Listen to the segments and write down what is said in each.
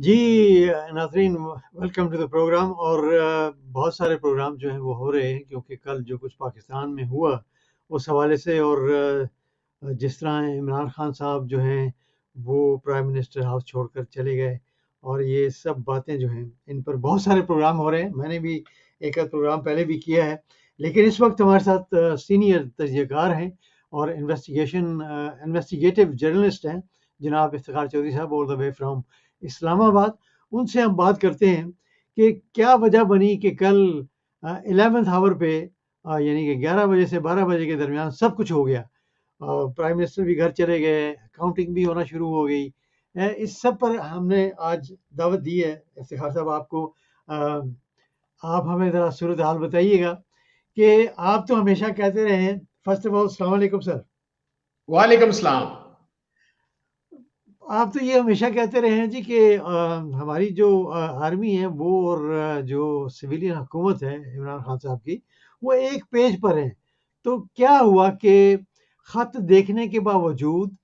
जी नाज़रीन, welcome to the programme. और बहुत सारे प्रोग्राम जो हैं वो हो रहे हैं क्योंकि कल जो कुछ पाकिस्तान में हुआ उस हवाले से, और जिस तरह इमरान खान साहब जो हैं वो प्राइम मिनिस्टर हाउस छोड़कर चले गए, और ये सब बातें जो हैं इन पर बहुत सारे प्रोग्राम हो रहे हैं। मैंने भी एक आध प्रोग्राम पहले भी किया है, लेकिन इस वक्त हमारे साथ सीनियर तजज़ियाकार हैं और इन्वेस्टिगेटिव जर्नलिस्ट हैं, जनाब इफ्तिखार चौधरी साहब, all the way from Islamabad. उनसे हम बात करते हैं कि क्या वजह बनी कि कल 11th आवर पे, यानी कि 11 बजे से 12 बजे के दरमियान सब कुछ हो गया। प्राइम मिनिस्टर भी घर चले गए, काउंटिंग भी होना शुरू हो गई। इस सब पर हमने आज दावत दी है इफ्तिखार साहब आपको। आप हमें ज़रा सूरत हाल बताइएगा कि आप तो हमेशा कहते रहे हैं। फर्स्ट ऑफ ऑल अस्सलाम वालेकुम सर। वालेकुम सलाम। आप तो ये हमेशा कहते रहे हैं जी कि हमारी जो आर्मी है वो, और जो सिविलियन हुकूमत है इमरान खान साहब की, वो एक पेज पर है। तो क्या हुआ कि ख़त देखने के बावजूद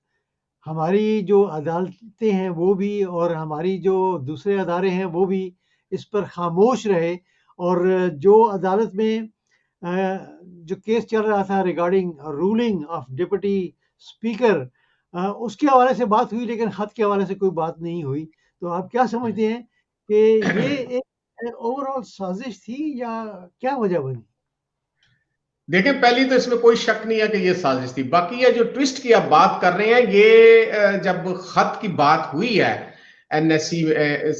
हमारी जो अदालतें हैं वो भी, और हमारी जो दूसरे अदारे हैं वो भी इस पर खामोश रहे, और जो अदालत में जो केस चल रहा था regarding ruling of deputy speaker, उसके हवाले से बात हुई, लेकिन खत के हवाले से कोई बात नहीं हुई। तो आप क्या समझते हैं कि ये एक ओवरऑल साजिश थी या क्या वजह बनी? देखें, पहली तो इसमें कोई शक नहीं है कि ये साजिश थी। बाकी ये जो ट्विस्ट की आप बात कर रहे हैं, ये जब खत की बात हुई है एनएससी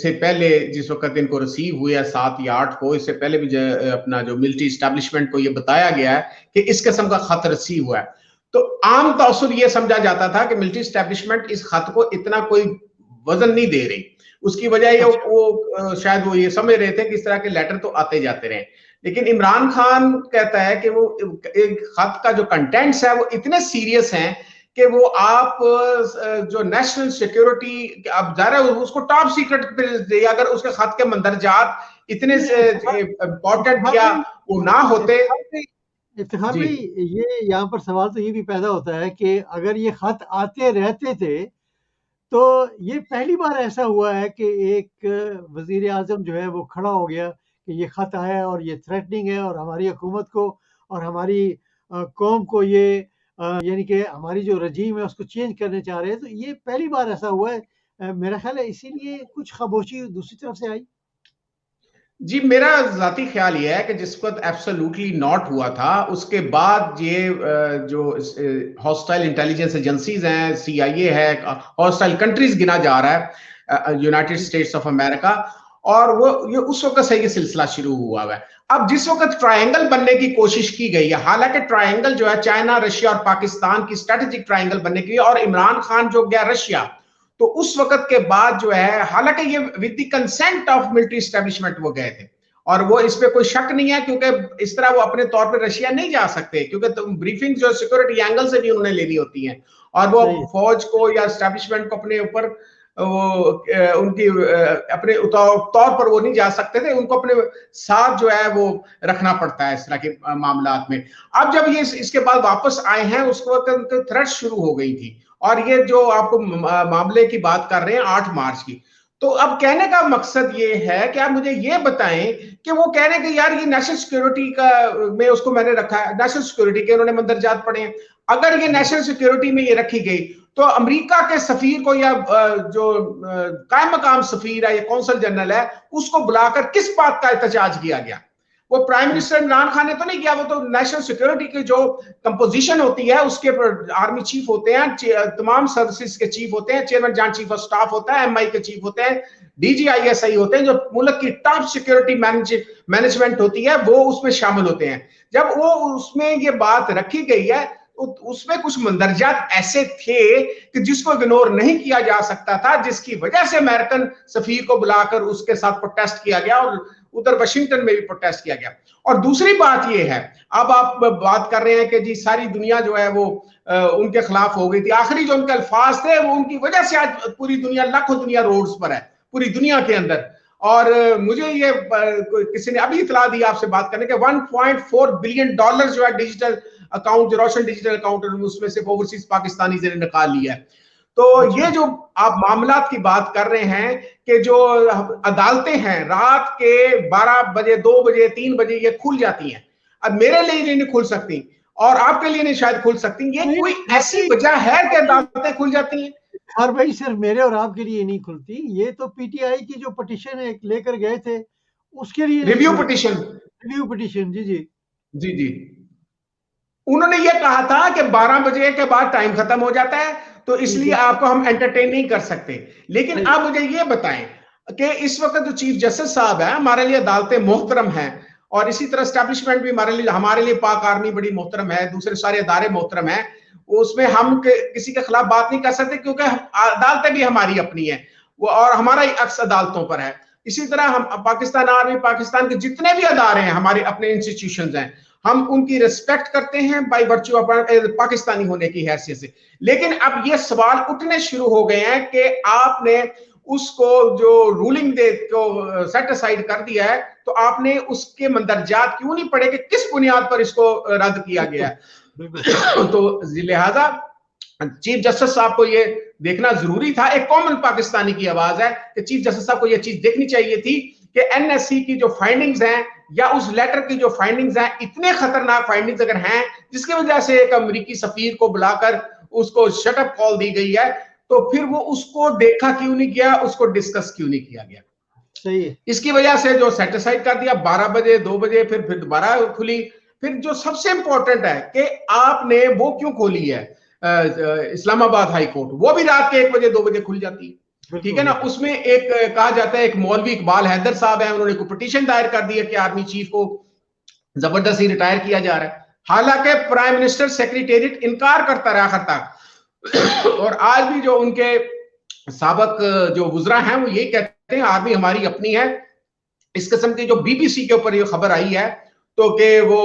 से पहले, जिस वक्त इनको रिसीव हुआ है 7 या 8 को, इससे पहले भी अपना जो मिलिट्री एस्टेब्लिशमेंट को ये बताया गया है कि इस किस्म का खत रिसीव हुआ है। तो आम तौर ये समझा जाता था कि मिलिट्री एस्टेब्लिशमेंट इस खत को इतना कोई वजन नहीं दे रही। उसकी वजह ये अच्छा। वो शायद वो ये समझ रहे थे कि इस तरह के लेटर तो आते जाते रहे। लेकिन इमरान खान कहता है कि वो एक खत का जो कंटेंट्स है वो इतने सीरियस हैं कि वो आप जो नेशनल सिक्योरिटी, अब जा रहे हो उसको टॉप सीक्रेट पे, अगर उसके खत के मंदरजात इतने से इफ्तिखार इंपॉर्टेंट इफ्तिखार या भाई, वो ना होते। इफ्तिखार भाई, इफ्तिखार जी भाई, ये यहाँ पर सवाल तो ये भी पैदा होता है कि अगर ये खत आते रहते थे तो ये पहली बार ऐसा हुआ है कि एक वजीर आजम जो है वो खड़ा हो गया कि ये खत आया है और ये थ्रेटनिंग है, और हमारी हुकूमत को और हमारी कौम को ये, यानी कि हमारी जो रजीम है उसको चेंज करने चाह रहे हैं। तो ये पहली बार ऐसा हुआ है। मेरा ख्याल है इसीलिए कुछ खामोशी दूसरी तरफ से आई। जी, मेरा जाती ख्याल ये है कि जिस वक्त एब्सोल्युटली नॉट हुआ था, उसके बाद ये जो हॉस्टाइल इंटेलिजेंस एजेंसीज हैं, सीआईए है, हॉस्टाइल कंट्रीज गिना जा रहा है, यूनाइटेड स्टेट्स ऑफ अमेरिका, और वो ये उस वक्त से ये सिलसिला शुरू हुआ है। अब जिस वक्त ट्रायंगल बनने की कोशिश की गई है, हालांकि ट्रायंगल जो है चाइना, रशिया और पाकिस्तान की स्ट्रेटेजिक ट्रायंगल बनने की, और इमरान खान जो गया रशिया, तो उस वक्त के बाद जो है, हालांकि ये with the consent of military establishment वो गए थे, और वो इस पे कोई शक नहीं है, क्योंकि इस तरह वो अपने तौर पे रशिया नहीं जा सकते, क्योंकि तो ब्रीफिंग जो सिक्योरिटी एंगल से भी उन्होंने लेनी होती है, और वो सही है। फौज को या एस्टेब्लिशमेंट को अपने ऊपर वो उनकी अपने तौर पर वो नहीं जा सकते थे, उनको अपने साथ जो है वो रखना पड़ता है इस तरह के मामलात में। अब जब ये इसके बाद वापस आए हैं, उस वक्त थ्रेट शुरू हो गई थी, और ये जो आपको मामले की बात कर रहे हैं 8 मार्च की, तो अब कहने का मकसद ये है कि आप मुझे ये बताएं कि वो कह रहे हैं कि यार ये नेशनल सिक्योरिटी का में उसको मैंने रखा है, नेशनल सिक्योरिटी के उन्होंने मंदरजात पढ़े हैं। अगर ये नेशनल सिक्योरिटी में ये रखी गई, तो अमेरिका के सफीर को या जो कायम मकाम सफीर है या कौंसल जनरल है, उसको बुलाकर किस बात का एहतजाज किया गया? वो प्राइम मिनिस्टर इमरान खान ने तो नहीं किया, वो तो नेशनल सिक्योरिटी की जो कंपोजिशन होती है उसके आर्मी चीफ होते हैं, तमाम सर्विसेज के चीफ होते हैं, chairman joint chief of staff होता है, एमआई के चीफ होते हैं, डीजीआईएसआई होते हैं, जो मुल्क की टॉप सिक्योरिटी मैनेजमेंट होती है, वो उसमें शामिल होते हैं। जब वो उसमें ये बात रखी गई है, उसमें कुछ मंदरजात ऐसे थे कि जिसको इग्नोर नहीं किया जा सकता था, जिसकी वजह से अमेरिकन सफीर को बुलाकर उसके साथ प्रोटेस्ट किया गया, और उधर वाशिंगटन में भी प्रोटेस्ट किया गया। और दूसरी बात यह है, अब आप बात कर रहे हैं कि जी सारी दुनिया जो है वो उनके खिलाफ हो गई थी। आखिरी जो उनके अल्फाज थे वो उनकी वजह से आज पूरी दुनिया, लाखों दुनिया रोड्स पर है, पूरी दुनिया के अंदर। और मुझे ये किसी ने अभी इतला दी आपसे बात करने के, $1.4 बिलियन जो है डिजिटल अकाउंट, जो रोशन डिजिटल अकाउंट, उसमें से ओवरसीज पाकिस्तानी ने निकाल लिया है। तो ये जो आप मामलात की बात कर रहे हैं कि जो अदालतें हैं रात के 12 बजे 2 बजे 3 बजे ये खुल जाती हैं, अब मेरे लिए नहीं खुल सकती और आपके लिए नहीं शायद खुल सकती, ये कोई ऐसी वजह है कि अदालतें खुल जाती हैं? हर भाई सिर्फ मेरे और आपके लिए नहीं खुलती, ये तो पीटीआई की जो पिटीशन है लेकर गए थे उसके लिए रिव्यू पिटीशन, रिव्यू पिटीशन, जी जी जी जी, उन्होंने ये कहा था कि 12 बजे के बाद टाइम खत्म हो जाता है तो इसलिए आपको हम एंटरटेन नहीं कर सकते। लेकिन आप मुझे ये बताएं कि इस वक्त जो चीफ जस्टिस साहब है, हमारे लिए अदालतें मोहतरम हैं और इसी तरह स्टैब्लिशमेंट भी हमारे लिए पाक आर्मी बड़ी मोहतरम है, दूसरे सारे अदारे मोहतरम है, उसमें हम किसी के खिलाफ बात नहीं कर सकते क्योंकि अदालतें भी हमारी अपनी है वो और हमारा ही अक्स अदालतों पर है। इसी तरह हम पाकिस्तान आर्मी, पाकिस्तान के जितने भी अदारे हैं हमारे अपने इंस्टीट्यूशंस हैं, हम उनकी रिस्पेक्ट करते हैं बाय वर्च्यू ऑफ पाकिस्तानी होने की हैसियत से। लेकिन अब ये सवाल उठने शुरू हो गए हैं कि आपने उसको जो रूलिंग दे को सेट असाइड कर दिया है तो आपने उसके मंदरजात क्यों नहीं पढ़े कि किस बुनियाद पर इसको रद्द किया गया है। तो लिहाजा चीफ जस्टिस साहब को ये देखना जरूरी था, एक कॉमन पाकिस्तानी की आवाज है कि चीफ जस्टिस साहब को ये चीज देखनी चाहिए थी कि एनएससी की जो फाइंडिंग्स हैं या उस लेटर की जो फाइंडिंग्स हैं, इतने खतरनाक फाइंडिंग्स अगर हैं जिसकी वजह से एक अमेरिकी सफीर को बुलाकर उसको शटअप कॉल दी गई है, तो फिर वो उसको देखा क्यों नहीं गया, उसको डिस्कस क्यों नहीं किया गया। सही है। इसकी वजह से जो सेटिसाइड कर दिया 12 बजे 2 बजे फिर दोबारा खुली। फिर जो सबसे इंपॉर्टेंट है कि आपने वो क्यों खोली है इस्लामाबाद हाई कोर्ट, वो भी रात के 1 बजे 2 बजे खुल जाती है, ठीक है ना। उसमें एक कहा जाता है एक मौलवी इकबाल हैदर साहब है, उन्होंने कोई पिटीशन दायर कर दी है कि आर्मी चीफ को जबरदस्ती रिटायर किया जा रहा है, हालांकि प्राइम मिनिस्टर सेक्रेटेरिएट इनकार करता रहा तक। और आज भी जो उनके साबक जो वुज़रा हैं वो यही कहते हैं आर्मी हमारी अपनी है। इस किस्म की जो बीबीसी के ऊपर ये खबर आई है तो कि वो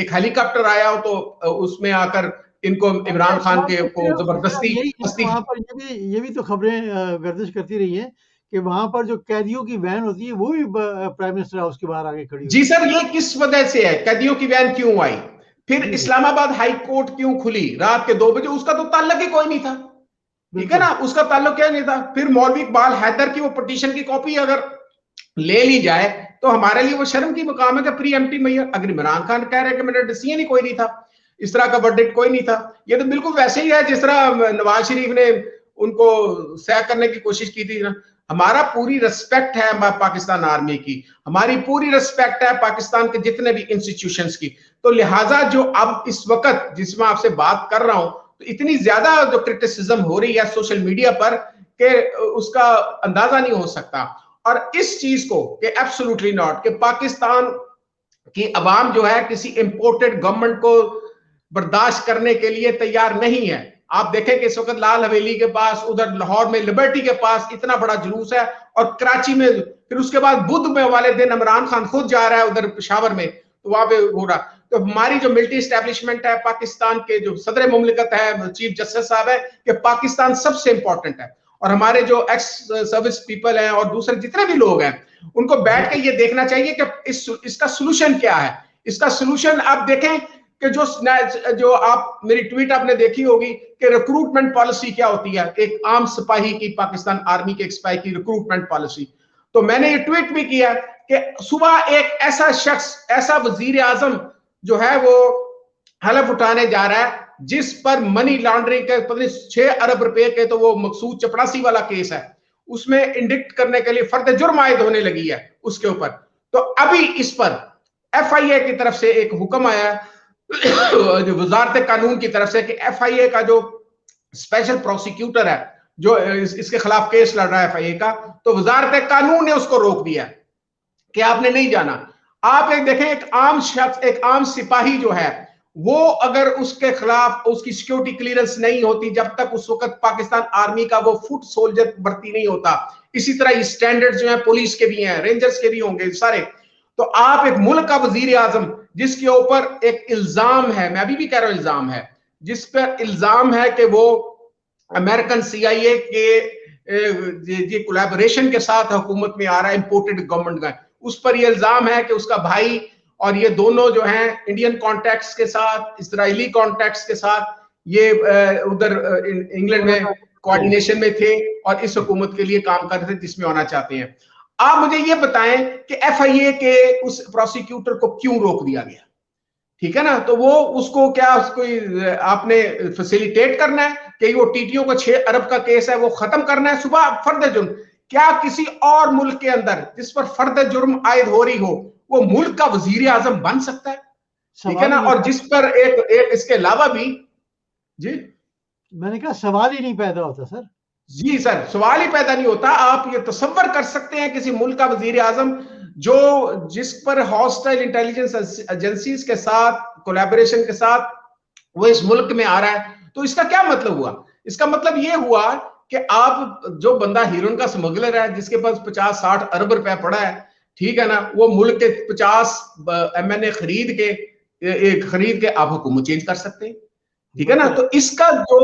एक हेलीकॉप्टर आया हो तो उसमें आकर इनको इमरान खान के को जबरदस्ती वहां पर ये भी तो खबरें गर्दिश करती रही हैं कि वहां पर जो कैदियों की वैन होती है वो भी प्राइम मिनिस्टर हाउस के बाहर आगे खड़ी। जी सर, ये किस वजह से है, कैदियों की वैन क्यों आई, फिर इस्लामाबाद हाई कोर्ट क्यों खुली रात के 2 बजे, उसका तो ताल्लुक ही कोई नहीं था, ठीक है ना, उसका ताल्लुक क्या नहीं था। फिर मौलवी इकबाल हैदर की वो पिटीशन की कॉपी अगर ले ली जाए तो हमारे लिए वो शर्म की मुकाम है कि प्री एम्प्टी मैयर, अगर इमरान खान कह रहे हैं कि मेरा डिसीजन ही कोई नहीं था, इस तरह का वर्डिक्ट कोई नहीं था, ये तो बिल्कुल वैसे ही है जिस तरह नवाज शरीफ ने उनको सह करने की कोशिश की थी ना। हमारा पूरी रिस्पेक्ट है पाकिस्तान आर्मी की, हमारी पूरी रिस्पेक्ट है पाकिस्तान के जितने भी इंस्टीट्यूशंस की, तो लिहाजा जो अब इस वक्त जिसमें आपसे बात कर रहा हूं तो इतनी ज्यादा जो क्रिटिसिज्म हो रही है सोशल मीडिया पर कि उसका अंदाजा नहीं हो सकता। और इस चीज को कि एब्सोल्युटली नॉट कि पाकिस्तान की अवाम जो है किसी इंपोर्टेड गवर्नमेंट को बर्दाश्त करने के लिए तैयार नहीं है। आप देखें कि इस वक्त लाल हवेली के पास, उधर लाहौर में लिबर्टी के पास इतना बड़ा जुलूस है और कराची में, फिर उसके बाद बुध में वाले दिन इमरान खान खुद जा रहा है उधर पेशावर में, तो वहां पे हो रहा। तो हमारी जो मिलिट्री एस्टेब्लिशमेंट है, पाकिस्तान के जो सदर मुमलिकत है चीफ जस्टिस साहब है कि पाकिस्तान सबसे इंपॉर्टेंट है, और हमारे जो एक्स सर्विस पीपल हैं और दूसरे जितने भी लोग हैं उनको बैठ के ये देखना चाहिए कि इसका सोल्यूशन क्या है। इसका सोल्यूशन आप देखें कि जो आप मेरी ट्वीट आपने देखी होगी कि रिक्रूटमेंट पॉलिसी क्या होती है एक आम सिपाही की, पाकिस्तान आर्मी के एक सिपाही की रिक्रूटमेंट पॉलिसी। तो मैंने ये ट्वीट भी किया कि सुबह एक ऐसा शख्स, ऐसा वजीर आजम जो है वो हलफ उठाने जा रहा है जिस पर मनी लॉन्ड्रिंग के पता नहीं 6 अरब रुपए के तो वो मकसूद चपड़ासी वाला केस है, उसमें इंडिक्ट करने के लिए फर्द जुर्म आयद होने लगी है उसके ऊपर। तो अभी इस पर एफआईए की तरफ से एक हुक्म आया जो वजारत कानून की तरफ से कि एफआईए का जो स्पेशल प्रोसिक्यूटर है जो इसके खिलाफ केस लड़ रहा है एफआईए का, तो वजारत कानून ने उसको रोक दिया कि आपने नहीं जाना। आप एक देखें, एक आम शख्स, एक आम सिपाही जो है वो अगर उसके खिलाफ उसकी सिक्योरिटी क्लियरेंस नहीं होती, जब तक उस वक्त पाकिस्तान आर्मी का वो फुट सोल्जर भर्ती नहीं होता, इसी तरह स्टैंडर्ड जो है पुलिस के भी हैं, रेंजर्स के भी होंगे सारे। तो आप एक मुल्क का वजीर आजम जिसके ऊपर एक इल्जाम है, मैं अभी भी कह रहा हूं इल्जाम है, जिस पर इल्जाम है कि वो अमेरिकन सीआईए के कोलैबोरेशन के साथ हुकूमत में आ रहा है, इंपोर्टेड गवर्नमेंट का, उस पर यह इल्जाम है कि उसका भाई और ये दोनों जो हैं इंडियन कॉन्टैक्ट्स के साथ, इजरायली कॉन्टैक्ट्स के साथ ये उधर इंग्लैंड में कोऑर्डिनेशन में थे और इस हुकूमत के लिए काम कर रहे थे जिसमें आना चाहते हैं। आप मुझे ये बताएं कि FIA के उस प्रोसिक्यूटर को क्यों रोक दिया गया? ठीक है ना, तो वो उसको क्या कोई आपने फैसिलिटेट करना है कि वो टीटीओ का 6 अरब का केस है वो खत्म करना है? सुबह फर्द जुर्म, क्या किसी और मुल्क के अंदर जिस पर फर्द जुर्म आयद हो रही हो वो मुल्क का वजीर आजम बन सकता है? ठीक है ना, और जिस पर एक इसके अलावा भी, जी मैंने कहा सवाल ही नहीं पैदा होता सर। जी सर, सवाल ही पैदा नहीं होता। आप ये तसव्वुर कर सकते हैं किसी मुल्क का वजीर आजम जो जिस पर हॉस्टाइल इंटेलिजेंस एजेंसीज के साथ कोलैबोरेशन के साथ वो इस मुल्क में आ रहा है, तो इसका क्या मतलब हुआ? इसका मतलब ये हुआ कि आप जो बंदा हीरोइन का स्मगलर है जिसके पास 50-60 अरब रुपया पड़ा है, ठीक है ना, वो मुल्क के 50 MNA खरीद के आप हुकूमत चेंज कर सकते हैं। ठीक है ना, तो इसका जो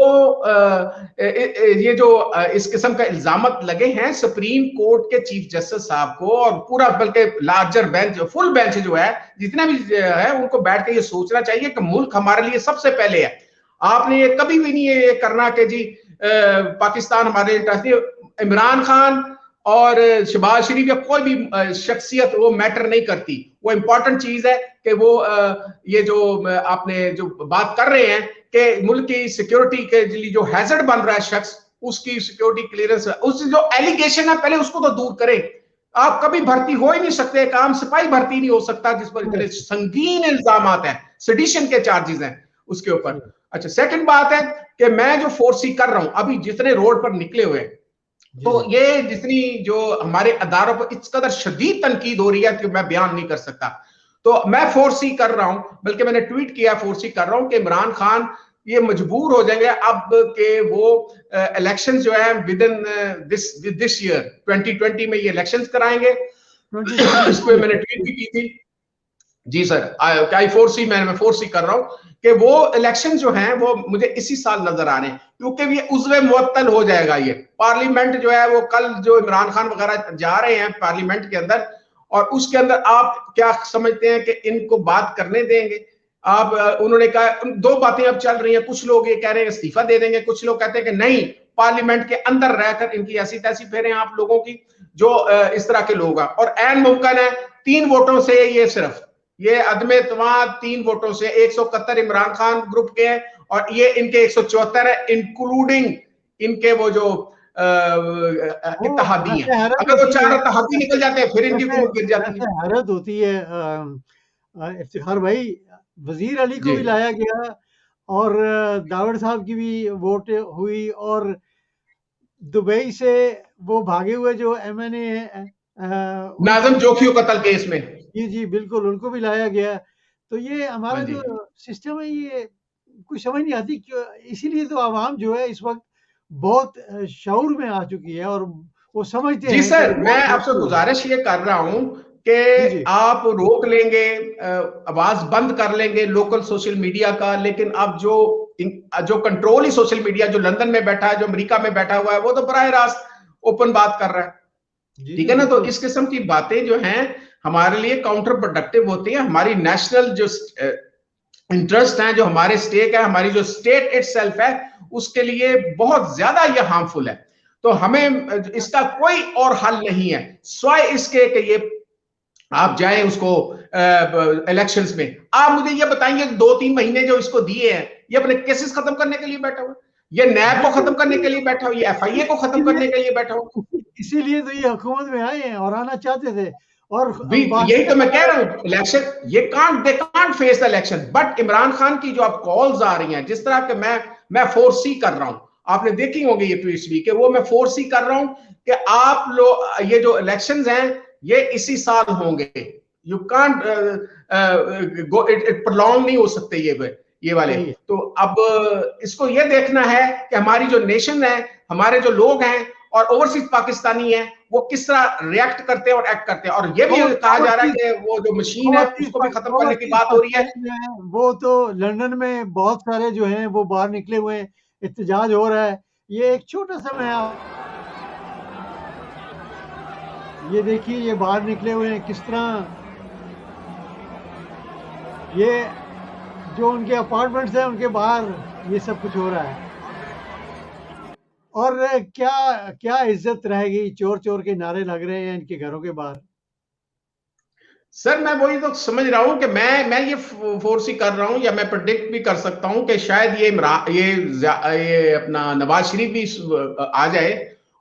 ये जो इस किस्म का इल्जामत लगे हैं सुप्रीम कोर्ट के चीफ जस्टिस साहब को और पूरा बल्कि लार्जर बेंच, फुल बेंच जो है जितना भी है उनको बैठ के ये सोचना चाहिए कि मुल्क हमारे लिए सबसे पहले है। आपने ये कभी भी नहीं ये करना कि जी पाकिस्तान हमारे इंटरेस्ट नहीं। इमरान खान और शहबाज शरीफ या कोई भी शख्सियत वो मैटर नहीं करती, वो इंपॉर्टेंट चीज है कि वो ये जो आपने जो बात कर रहे हैं कि मुल्क की सिक्योरिटी के लिए जो हैजर्ड बन रहा है शख्स, उसकी सिक्योरिटी क्लियरेंस, उस जो एलिगेशन है पहले उसको तो दूर करें। आप कभी भर्ती हो ही नहीं सकते, एक आम सिपाही भर्ती नहीं हो सकता जिस पर इतने संगीन इल्जाम हैं, सेडिशन के चार्जेस हैं उसके ऊपर। अच्छा, सेकंड बात है कि मैं जो फोर्सी कर रहा हूं अभी जितने रोड पर निकले हुए, तो ये जितनी जो हमारे अदारों पर इस कदर शदीद तनकीद हो रही है कि मैं बयान नहीं कर सकता। तो मैं फोर्सी कर रहा हूं, बल्कि मैंने ट्वीट किया फोर्सी कर रहा हूं कि इमरान खान ये मजबूर हो जाएंगे अब के वो इलेक्शन जो है विद इन दिस ईयर 2020 में ये इलेक्शंस कराएंगे। इस पे मैंने ट्वीट भी की थी। जी सर, आई फोर्सी मैं फोर्सी कर रहा हूं कि वो इलेक्शन जो हैं वो मुझे इसी साल नजर आ रहे हैं, क्योंकि ये उज़्वे मुअत्तल हो जाएगा। ये पार्लियामेंट जो है वो कल जो इमरान खान वगैरह जा रहे हैं पार्लियामेंट के अंदर, और उसके अंदर आप क्या समझते हैं कि इनको बात करने देंगे आप? उन्होंने कहा दो बातें अब चल रही हैं, कुछ लोग ये कह रहे हैं इस्तीफा दे देंगे, कुछ लोग कहते हैं कि नहीं, पार्लियामेंट के अंदर रहकर इनकी ऐसी तैसी फेरें आप लोगों की जो इस तरह के लोग हैं। और ऐन मुमकिन है 3 वोटों से ये सिर्फ ये अदम एतमाद 3 वोटों से 171 इमरान खान ग्रुप के हैं और ये इनके 174 है, इंक्लूडिंग इनके वो जो इत्तेहादी हैं। अगर वो 4 इत्तेहादी निकल जाते हैं फिर इनकी हुकूमत गिर जाती है। हैरत होती है इफ्तिखार भाई, वजीर अली को भी लाया गया और दावड़ साहब की भी वोट हुई, और दुबई से वो भागे हुए जो MNA नाज़िम जोखियो कत्ल केस में, जी बिल्कुल, उनको भी लाया गया। तो ये हमारा जो सिस्टम है ये कुछ समझ नहीं आती क्यों। इसीलिए तो आवाम जो है इस वक्त बहुत शऊर में आ चुकी है और वो समझते हैं। जी सर, मैं आपसे गुजारिश ये कर रहा हूं कि आप रोक लेंगे, आवाज बंद कर लेंगे लोकल सोशल मीडिया का, लेकिन अब जो कंट्रोल ही सोशल मीडिया जो लंदन में बैठा है, जो अमेरिका में बैठा हुआ है, वो तो बराह रास्त ओपन बात कर रहा है। ठीक है ना, तो इस किस्म की बातें जो हैं हमारे लिए काउंटर प्रोडक्टिव होती है। हमारी नेशनल जो इंटरेस्ट है, जो हमारे स्टेक है, हमारी जो स्टेट इटसेल्फ है, उसके लिए बहुत ज्यादा ये हार्मफुल है। तो हमें इसका कोई और हल नहीं है स्वाय इसके कि ये आप जाएं उसको इलेक्शंस में। आप मुझे ये बताएंगे 2-3 महीने जो इसको दिए हैं ये अपने केसेस खत्म करने के लिए बैठा हुआ, ये नैब को खत्म करने के लिए बैठा हुआ, ये FIA को खत्म करने के लिए बैठा हुआ। इसीलिए तो ये हुकूमत में आए हैं और आना चाहते थे। और यही तो मैं कह रहा हूं, इलेक्शन ये they can't face the election. But Imran Khan की जो अब कॉल्स आ रही हैं, जिस तरह के मैं फोर्सी कर रहा हूं, आपने देखी होंगी ये ट्वीट्स भी कि वो मैं फोर्सी कर रहा हूं कि आप लोग ये जो इलेक्शंस हैं ये इसी साल होंगे। यू कांट गो इट प्रलॉन्ग नहीं हो सकते ये वाले। तो अब इसको ये देखना है कि हमारी जो नेशन है, हमारे जो लोग हैं और ओवरसीज पाकिस्तानी हैं, वो किस तरह रिएक्ट करते हैं और एक्ट करते हैं। और ये भी कहा जा रहा है कि वो जो मशीन है उसको भी खत्म करने की बात हो रही है। वो तो लंदन में बहुत सारे जो हैं वो बाहर निकले हुए हैं, एहतजाज हो रहा है। ये एक छोटा सा मैं ये देखिए, ये बाहर निकले हुए हैं किस तरह। ये जो उनके अपार्टमेंट्स हैं उनके बाहर ये सब कुछ हो रहा है। और क्या क्या इज्जत रहेगी? चोर चोर के नारे लग रहे हैं इनके घरों के बाहर। सर मैं वही तो समझ रहा हूं कि मैं ये फोर्स ही कर रहा हूं, या मैं प्रेडिक्ट भी कर सकता हूं कि शायद ये अपना नवाज शरीफ भी आ जाए।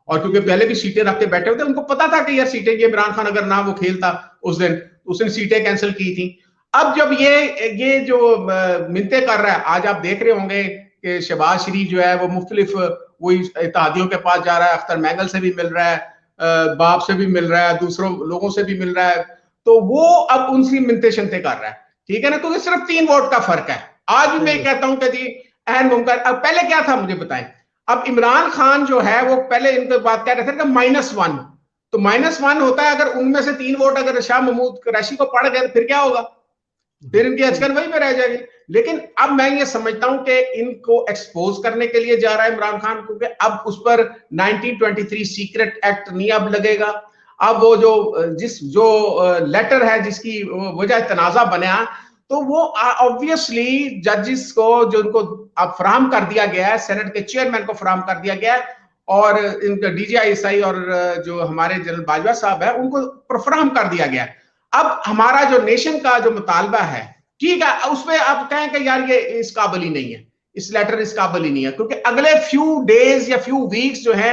और क्योंकि पहले भी सीटें रख के बैठे हुए थे, उनको पता था कि यार सीटें, ये इमरान खान अगर ना वो खेलता उस दिन, उसने सीटें कैंसिल की थी। अब जब ये जो मिन्नतें कर रहा है, आज आप देख रहे होंगे कि शहबाज शरीफ जो है वो मुख्तलिफ वही इत्तेहादियों के पास जा रहा है, अख्तर मैंगल से भी मिल रहा है, बाप से भी मिल रहा है, दूसरों लोगों से भी मिल रहा है। तो वो अब उनसी मिन्नतें शिन्नतें कर रहा है, ठीक है ना। तो ये सिर्फ 3 वोट का फर्क है। आज भी मैं कहता हूं कि जी अहम मुमकिन। अब पहले क्या था मुझे बताएं। अब इमरान खान जो है वो पहले इनके बात कह रहे थे कि -1, तो -1 होता है अगर उनमें से 3 वोट अगर शाह महमूद कुरैशी को पड़ गए, फिर क्या होगा? फिर इनकी अचकन वही पे रह जाएगी। लेकिन अब मैं ये समझता हूं कि इनको एक्सपोज करने के लिए जा रहा है इमरान खान, क्योंकि अब उस पर 1923 सीक्रेट एक्ट नहीं अब लगेगा। अब वो जो लेटर है जिसकी वजह तनाजा बना, तो वो ऑब्वियसली जजेस को, जो उनको अब फराहम कर दिया गया है, सेनेट के चेयरमैन को फराहम कर दिया गया है, और इनका DGISI और जो हमारे जनरल बाजवा साहब है उनको फराहम कर दिया गया है। अब हमारा जो नेशन का जो मुतालबा है, ठीक है, उसमें आप कहें कि यार ये इस काबिल ही नहीं है, इस लेटर इस काबिल ही नहीं है, क्योंकि अगले फ्यू डेज या फ्यू वीक्स जो है,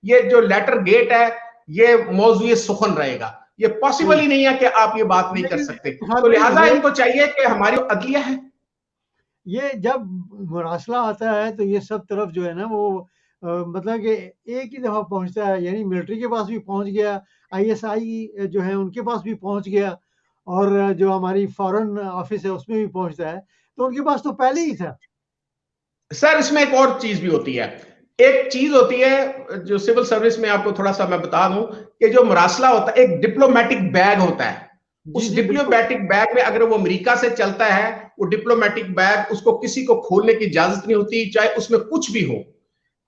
ये जो लेटर गेट है ये मौजूद सुखन रहेगा। ये पॉसिबल ही नहीं है कि आप ये बात नहीं कर सकते। तो लिहाजा इनको चाहिए कि हमारी अदलिया है, ये जब मरासला आता है तो ये सब तरफ जो है ना वो मतलब कि एक ही दफा पहुंचता है, यानी मिलिट्री के पास भी पहुंच गया, ISI जो है उनके पास भी पहुंच गया, और जो हमारी फॉरेन ऑफिस है उसमें भी पहुंचता है, तो उनके पास तो पहले ही था। सर। इसमें एक और चीज भी होती है। एक चीज होती है जो सिविल सर्विस में, आपको थोड़ा सा मैं बता दूं कि जो मरासला होता है एक डिप्लोमेटिक बैग होता है। जी उस जी बिल्कुल। डिप्लोमेटिक बैग में अगर वो अमेरिका से चलता है, वो डिप्लोमेटिक बैग उसको किसी को खोलने की इजाजत नहीं होती, चाहे उसमें कुछ भी हो,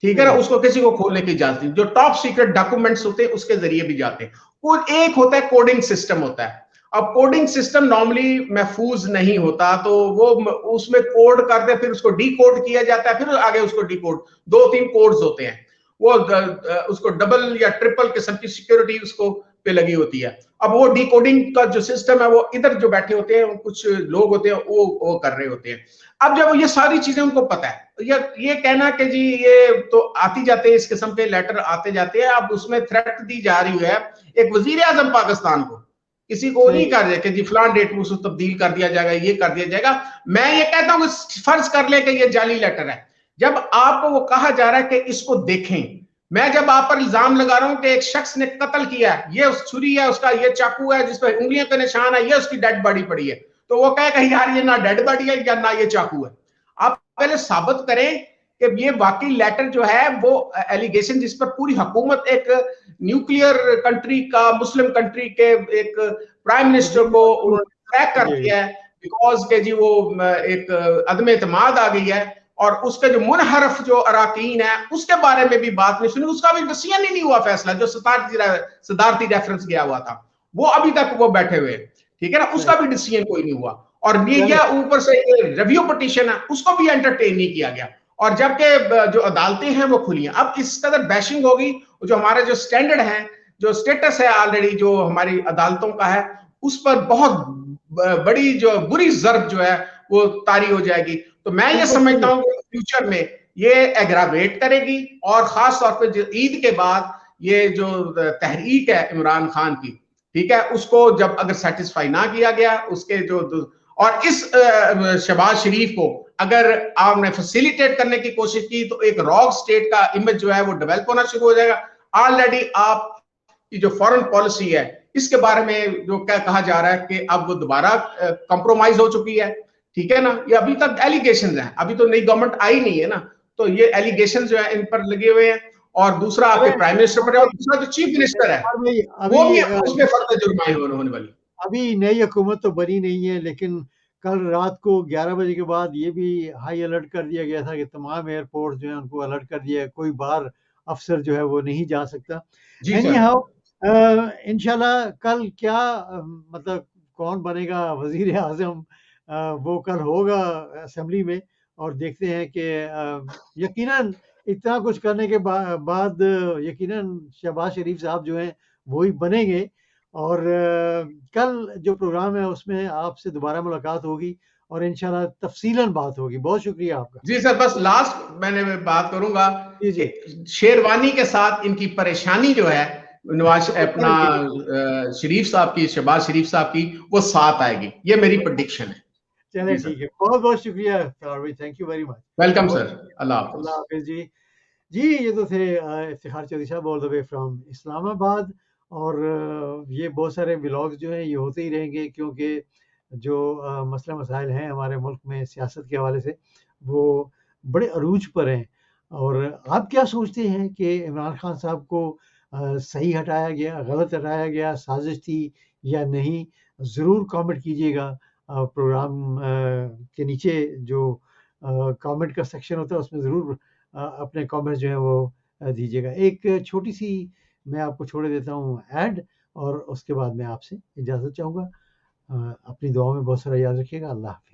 ठीक है ना। नहीं। उसको किसी को खोलने की इजाजत नहीं। जो टॉप सीक्रेट डॉक्यूमेंट्स होते हैं उसके जरिए भी जाते हैं। कोई एक होता है कोडिंग सिस्टम होता है। अब कोडिंग सिस्टम नॉर्मली महफूज नहीं होता, तो वो उसमें कोड करते, फिर उसको डी कोड किया जाता है, फिर आगे उसको डी कोड, 2-3 कोड्स होते हैं। वो उसको डबल या ट्रिपल किस्म की सिक्योरिटी उसको पे लगी होती है। अब वो डिकोडिंग का जो सिस्टम है, वो इधर जो बैठे होते हैं कुछ लोग होते हैं, वो कर रहे होते हैं। अब जब ये सारी चीजें उनको पता है, ये कहना कि जी ये तो आती जाते हैं, इस किस्म के लेटर आते जाते हैं। अब उसमें थ्रेट दी जा रही है एक वजीर आजम पाकिस्तान को, किसी को नहीं सही। कर रहे कि जी फलान डेट में उसको तब्दील कर दिया जाएगा, ये कर दिया जाएगा। मैं ये कहता हूं कि फर्ज कर ले कि ये जाली लेटर है। जब आपको वो कहा जा रहा है कि इसको देखें, मैं जब आप पर इल्जाम लगा रहा हूं कि एक शख्स ने कत्ल किया है, ये उस छुरी है, उसका ये चाकू है जिस पर उंगलियों के निशान है, ये उसकी डेड बॉडी पड़ी है, तो वो कहेगा यार ये ना डेड बॉडी है या ना ये चाकू है। आप पहले साबित करें कि ये वाकई लेटर जो है वो एलिगेशन, जिस पर पूरी हुकूमत एक न्यूक्लियर कंट्री का, मुस्लिम कंट्री के एक प्राइम मिनिस्टर को ट्रैक करती है, बिकॉज के जी वो एक अदम एतमाद आ गई है, और उसके जो मुनहरफ जो अराकीन है उसके बारे में भी बात नहीं सुनी, उसका भी डिसीजन ही नहीं हुआ फैसला, जो सदारती रेफरेंस गया हुआ था वो अभी तक वो बैठे हुए, ठीक है ना, उसका भी डिसीजन कोई नहीं हुआ। और ये ऊपर से रिव्यू पिटीशन है उसको भी एंटरटेन नहीं किया गया, और जबकि जो अदालतें हैं वो खुली हैं। अब इस कदर बैशिंग होगी, जो हमारे जो स्टैंडर्ड है, जो स्टेटस है ऑलरेडी जो हमारी अदालतों का है, उस पर बहुत बड़ी जो बुरी जर्ब जो है वो तारी हो जाएगी। तो मैं ये समझता हूँ कि फ्यूचर में ये एग्रावेट करेगी, और खास तौर पे जो ईद के बाद ये जो तहरीक है इमरान खान की, ठीक है, उसको जब अगर सेटिस्फाई ना किया गया उसके जो, और इस शहबाज शरीफ को अगर आपने फैसिलिटेट करने की कोशिश की, तो एक रॉक स्टेट का इमेज जो है वो डेवलप होना शुरू हो जाएगा। ऑलरेडी आप की जो फॉरेन पॉलिसी है इसके बारे में जो क्या कहा जा रहा है कि अब वो दोबारा कंप्रोमाइज हो चुकी है, ठीक है ना। ये अभी तक एलिगेशन है, अभी तो नई गवर्नमेंट आई नहीं है ना, तो ये एलिगेशन जो है इन पर लगे हुए हैं। और दूसरा आपके प्राइम मिनिस्टर पर है, और दूसरा जो चीफ मिनिस्टर है वो भी उसमें फर्द जुर्माई होने वाली। अभी नई हुकूमत तो बनी नहीं है, लेकिन कल रात को 11 बजे के बाद ये भी हाई अलर्ट कर दिया गया था कि तमाम एयरपोर्ट जो है उनको अलर्ट कर दिया है, कोई बाहर अफसर जो है वो नहीं जा सकता। एनी हाउ इंशाल्लाह कल क्या मतलब कौन बनेगा वजीर आजम, वो कल होगा असेंबली में, और देखते हैं कि यकीनन इतना कुछ करने के बाद यकीनन शहबाज शरीफ साहब जो हैं वही बनेंगे। और कल जो प्रोग्राम है उसमें आपसे दोबारा मुलाकात होगी और इंशाल्लाह तफसीलन बात होगी। बहुत शुक्रिया आपका। जी सर, बस लास्ट मैंने बात करूंगा जी जी कि शेरवानी के साथ इनकी परेशानी जो है नवाज वो अपना टल गई। शरीफ साहब की, शहबाज शरीफ साहब की, वो साथ आएगी, ये मेरी प्रेडिक्शन है। चले जी ठीक सर, है, बहुत बहुत शुक्रिया फरार भाई, thank you very much. Welcome बहुत सर, शुक्रिया। अल्लाह हाफिज। अल्लाह हाफिज जी। जी ये तो थे इफ्तिखार चौधरी साहब all the way from Islamabad. और ये बहुत सारे व्लॉग्स जो हैं ये होते ही रहेंगे, क्योंकि जो मसला मसाइल हैं हमारे मुल्क में सियासत के हवाले से वो बड़े अरूज पर हैं। और आप क्या सोचते हैं कि इमरान खान साहब को सही हटाया गया, गलत हटाया गया, साजिश थी या नहीं? ज़रूर कमेंट कीजिएगा प्रोग्राम के नीचे जो कमेंट का सेक्शन होता है उसमें ज़रूर अपने कमेंट्स जो हैं वो दीजिएगा। एक छोटी-सी मैं आपको छोड़े देता हूँ ऐड, और उसके बाद मैं आपसे इजाज़त चाहूँगा। अपनी दुआओं में बहुत सारा याद रखिएगा। अल्लाह हाफ़िज़।